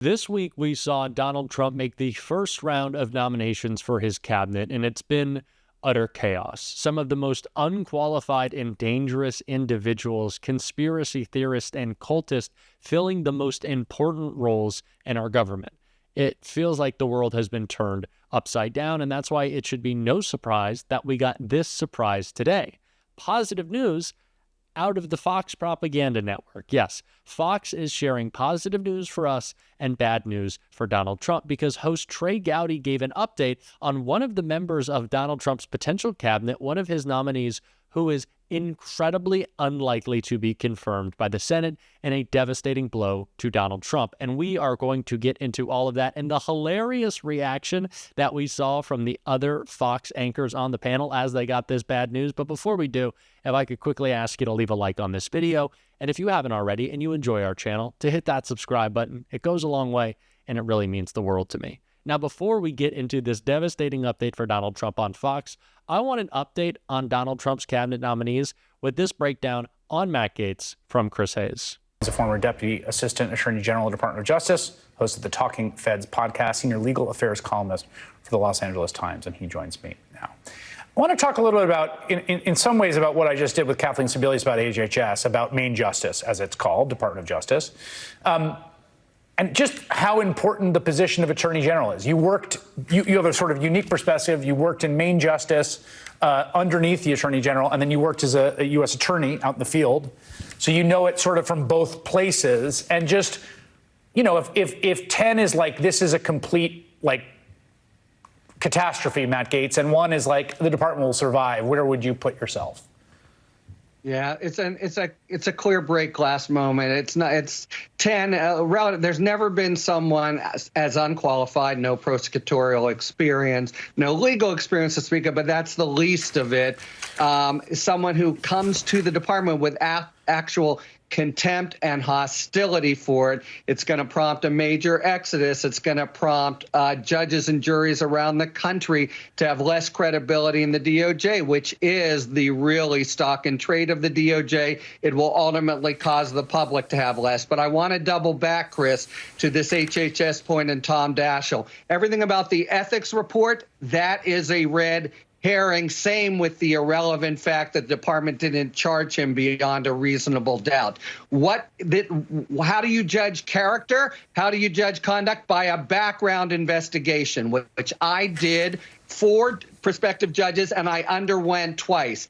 This week, we saw Donald Trump make the first round of nominations for his cabinet, and it's been utter chaos. Some of the most unqualified and dangerous individuals, conspiracy theorists, and cultists filling the most important roles in our government. It feels like the world has been turned upside down, and that's why it should be no surprise that we got this surprise today. Positive news out of the Fox propaganda network. Yes, Fox is sharing positive news for us and bad news for Donald Trump because host Trey Gowdy gave an update on one of the members of Donald Trump's potential cabinet, one of his nominees who is incredibly unlikely to be confirmed by the Senate, and a devastating blow to Donald Trump. And we are going to get into all of that and the hilarious reaction that we saw from the other Fox anchors on the panel as they got this bad news. But before we do, if I could quickly ask you to leave a like on this video, and if you haven't already and you enjoy our channel, to hit that subscribe button. It goes a long way, and it really means the world to me. Now, before we get into this devastating update for Donald Trump on Fox, I want an update on Donald Trump's cabinet nominees with this breakdown on Matt Gaetz from Chris Hayes. He's a former Deputy Assistant Attorney General of the Department of Justice, host of the Talking Feds podcast, senior legal affairs columnist for the Los Angeles Times, and he joins me now. I want to talk a little bit about, in some ways, about what I just did with Kathleen Sebelius about HHS, about Main Justice, as it's called, Department of Justice. And just how important the position of Attorney General is. You have a sort of unique perspective. You worked in Main Justice underneath the Attorney General, and then you worked as a U.S. attorney out in the field. So you know it sort of from both places. And just, you know, if 10 is like, this is a complete, like, catastrophe, Matt Gaetz, and 1 is like, the department will survive, where would you put yourself? Yeah, it's a clear break glass moment. It's 10 relative. There's never been someone as unqualified, no prosecutorial experience, no legal experience to speak of, but that's the least of it. Someone who comes to the department with actual contempt and hostility for it. It's going to prompt a major exodus. It's going to prompt judges and juries around the country to have less credibility in the DOJ, which is the really stock and trade of the DOJ. It will ultimately cause the public to have less. But I want to double back, Chris, to this HHS point and Tom Daschle. Everything about the ethics report, that is a red herring. Same with the irrelevant fact that the department didn't charge him beyond a reasonable doubt. How do you judge character? How do you judge conduct? By a background investigation, which I did for prospective judges, and I underwent twice.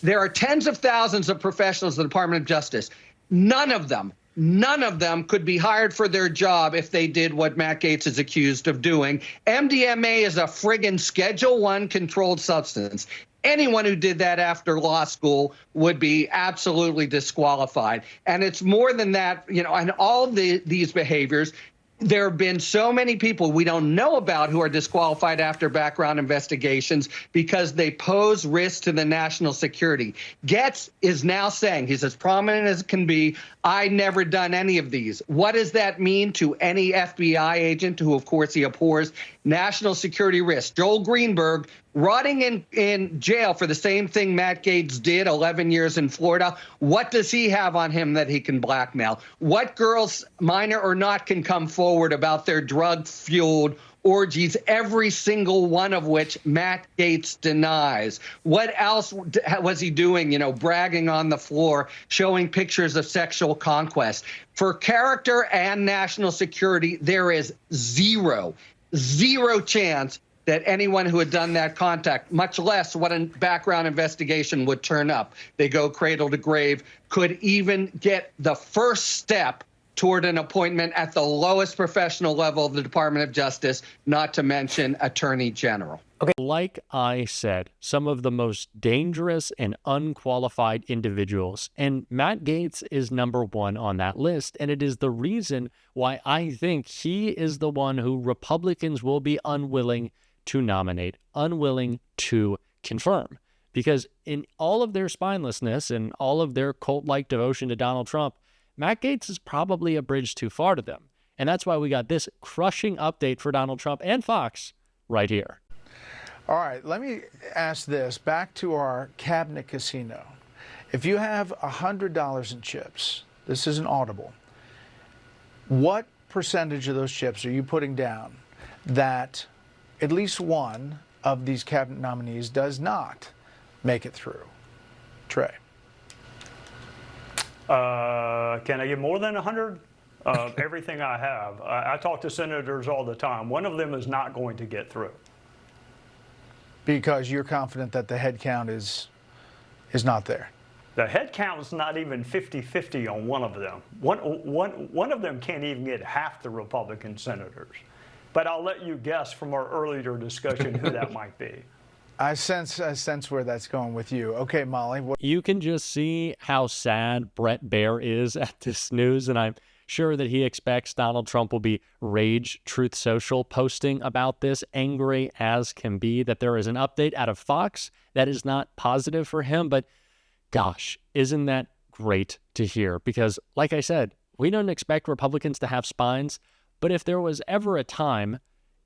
There are tens of thousands of professionals in the Department of Justice. None of them could be hired for their job if they did what Matt Gaetz is accused of doing. MDMA is a friggin' Schedule I controlled substance. Anyone who did that after law school would be absolutely disqualified. And it's more than that, you know, and all these behaviors. There have been so many people we don't know about who are disqualified after background investigations because they pose risk to the national security. Gaetz is now saying, he's as prominent as it can be, I never done any of these. What does that mean to any FBI agent who, of course, he abhors national security risk? Joel Greenberg rotting in jail for the same thing Matt Gaetz did, 11 years in Florida. What does he have on him that he can blackmail? What girls, minor or not, can come forward about their drug-fueled orgies, every single one of which Matt Gaetz denies? What else was he doing, you know, bragging on the floor, showing pictures of sexual conquest? For character and national security, there is zero chance that anyone who had done that contact, much less what a background investigation would turn up, they go cradle to grave, could even get the first step toward an appointment at the lowest professional level of the Department of Justice, not to mention Attorney General. Okay, like I said, some of the most dangerous and unqualified individuals, and Matt Gaetz is number 1 on that list, and it is the reason why I think he is the one who Republicans will be unwilling to nominate, unwilling to confirm. Because in all of their spinelessness and all of their cult-like devotion to Donald Trump, Matt Gaetz is probably a bridge too far to them. And that's why we got this crushing update for Donald Trump and Fox right here. All right, let me ask this. Back to our cabinet casino. If you have $100 in chips, this isn't audible, what percentage of those chips are you putting down that at least one of these cabinet nominees does not make it through? Trey. Can I get more than 100? Everything I have. I talk to senators all the time. One of them is not going to get through. Because you're confident that the head count is not there. The head count is not even 50-50 on one of them. One of them can't even get half the Republican senators. But I'll let you guess from our earlier discussion who that might be. I sense where that's going with you. Okay, Molly. You can just see how sad Brett Baer is at this news, and I'm sure that he expects Donald Trump will be Rage Truth Social posting about this, angry as can be that there is an update out of Fox that is not positive for him. But gosh, isn't that great to hear? Because like I said, we don't expect Republicans to have spines, but if there was ever a time,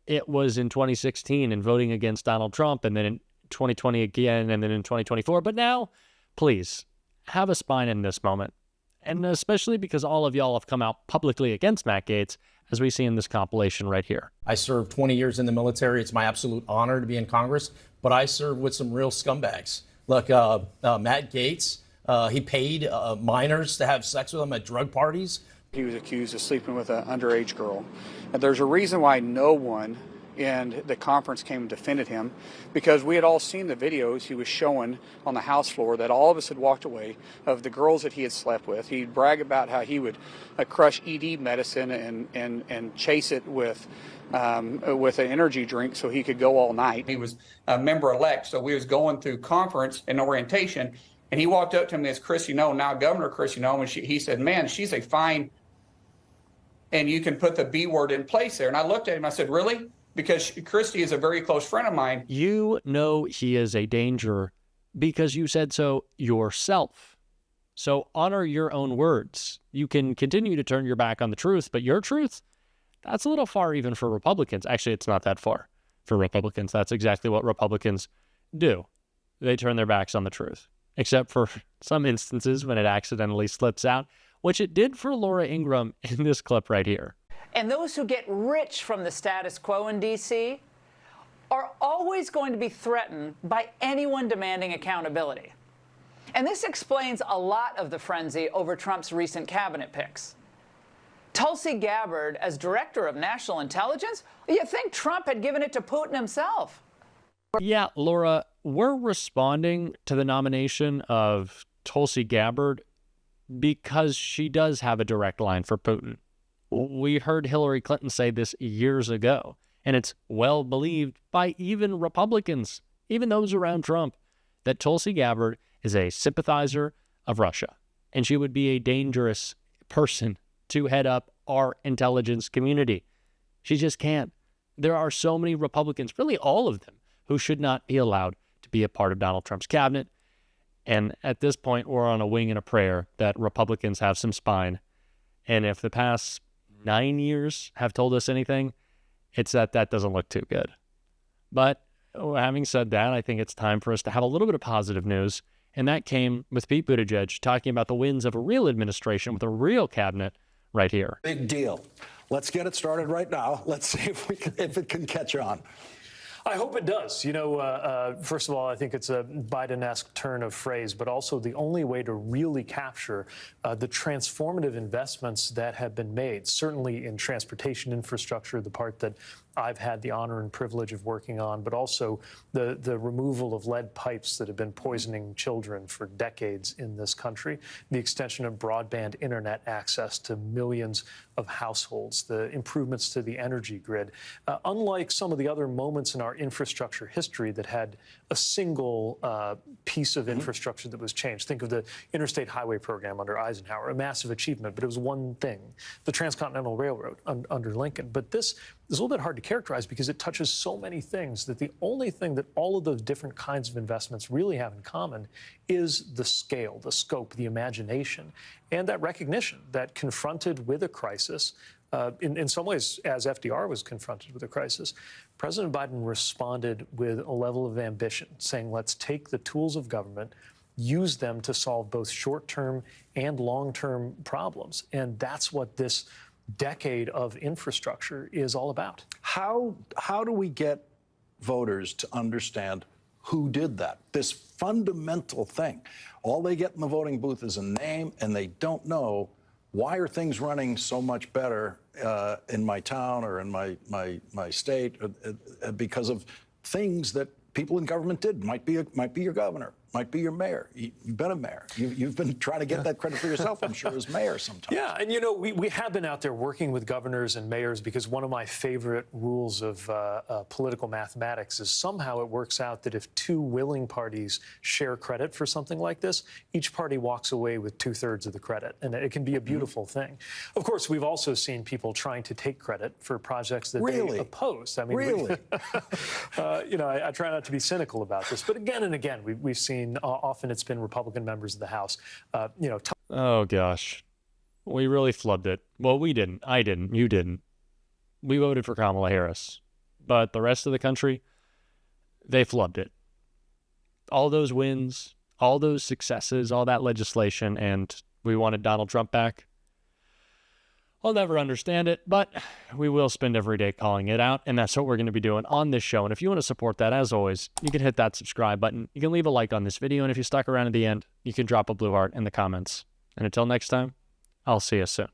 it was in 2016 and voting against Donald Trump, and then in 2020 again, and then in 2024. But now, please, have a spine in this moment. And especially because all of y'all have come out publicly against Matt Gaetz, as we see in this compilation right here. I served 20 years in the military. It's my absolute honor to be in Congress, but I served with some real scumbags. Look, Matt Gaetz, he paid minors to have sex with him at drug parties. He was accused of sleeping with an underage girl. And there's a reason why no one in the conference came and defended him, because we had all seen the videos he was showing on the House floor that all of us had walked away of the girls that he had slept with. He'd brag about how he would crush ED medicine and chase it with an energy drink so he could go all night. He was a member-elect, so we was going through conference and orientation, and he walked up to me as Christy Noem, now Governor Christy Noem, and he said, "Man, she's a fine," and you can put the B word in place there. And I looked at him, I said, "Really?" Because Christy is a very close friend of mine. You know he is a danger because you said so yourself. So honor your own words. You can continue to turn your back on the truth, but your truth, that's a little far even for Republicans. Actually, it's not that far for Republicans. That's exactly what Republicans do. They turn their backs on the truth, except for some instances when it accidentally slips out, which it did for Laura Ingraham in this clip right here. And those who get rich from the status quo in D.C. are always going to be threatened by anyone demanding accountability. And this explains a lot of the frenzy over Trump's recent cabinet picks. Tulsi Gabbard as director of national intelligence? You'd think Trump had given it to Putin himself. Yeah, Laura, we're responding to the nomination of Tulsi Gabbard because she does have a direct line for Putin. We heard Hillary Clinton say this years ago, and it's well believed by even Republicans, even those around Trump, that Tulsi Gabbard is a sympathizer of Russia, and she would be a dangerous person to head up our intelligence community. She just can't. There are so many Republicans, really all of them, who should not be allowed to be a part of Donald Trump's cabinet. And at this point, we're on a wing and a prayer that Republicans have some spine. And if the past 9 years have told us anything, it's that doesn't look too good. But having said that, I think it's time for us to have a little bit of positive news. And that came with Pete Buttigieg talking about the wins of a real administration with a real cabinet right here. Big deal. Let's get it started right now. Let's see if it can catch on. I hope it does. You know, first of all, I think it's a Biden-esque turn of phrase, but also the only way to really capture the transformative investments that have been made, certainly in transportation infrastructure, the part that I've had the honor and privilege of working on, but also the removal of lead pipes that have been poisoning children for decades in this country, the extension of broadband internet access to millions of households, the improvements to the energy grid. Unlike some of the other moments in our infrastructure history that had a single piece of infrastructure that was changed. Think of the Interstate Highway Program under Eisenhower, a massive achievement, but it was one thing. The Transcontinental Railroad under Lincoln. But this is a little bit hard to characterize because it touches so many things that the only thing that all of those different kinds of investments really have in common is the scale, the scope, the imagination, and that recognition that confronted with a crisis, in some ways, as FDR was confronted with a crisis, President Biden responded with a level of ambition, saying, let's take the tools of government, use them to solve both short-term and long-term problems. And that's what this decade of infrastructure is all about. How do we get voters to understand who did that? This fundamental thing. All they get in the voting booth is a name, and they don't know why are things running so much better in my town or in my state because of things that people in government did. Might be your governor, might be your mayor. You've been a mayor. You've been trying to get that credit for yourself, I'm sure, as mayor sometimes. Yeah, and you know, we have been out there working with governors and mayors because one of my favorite rules of political mathematics is somehow it works out that if two willing parties share credit for something like this, each party walks away with 2/3 of the credit, and it can be a beautiful thing. Of course, we've also seen people trying to take credit for projects that they oppose. I mean, really? You know, I try not to be cynical about this, but again and again, we've seen often it's been Republican members of the House, you know. Oh, gosh. We really flubbed it. Well, we didn't. I didn't. You didn't. We voted for Kamala Harris. But the rest of the country, they flubbed it. All those wins, all those successes, all that legislation, and we wanted Donald Trump back. I'll never understand it, but we will spend every day calling it out, and that's what we're going to be doing on this show. And if you want to support that, as always, you can hit that subscribe button. You can leave a like on this video, and if you stuck around at the end, you can drop a blue heart in the comments. And until next time, I'll see you soon.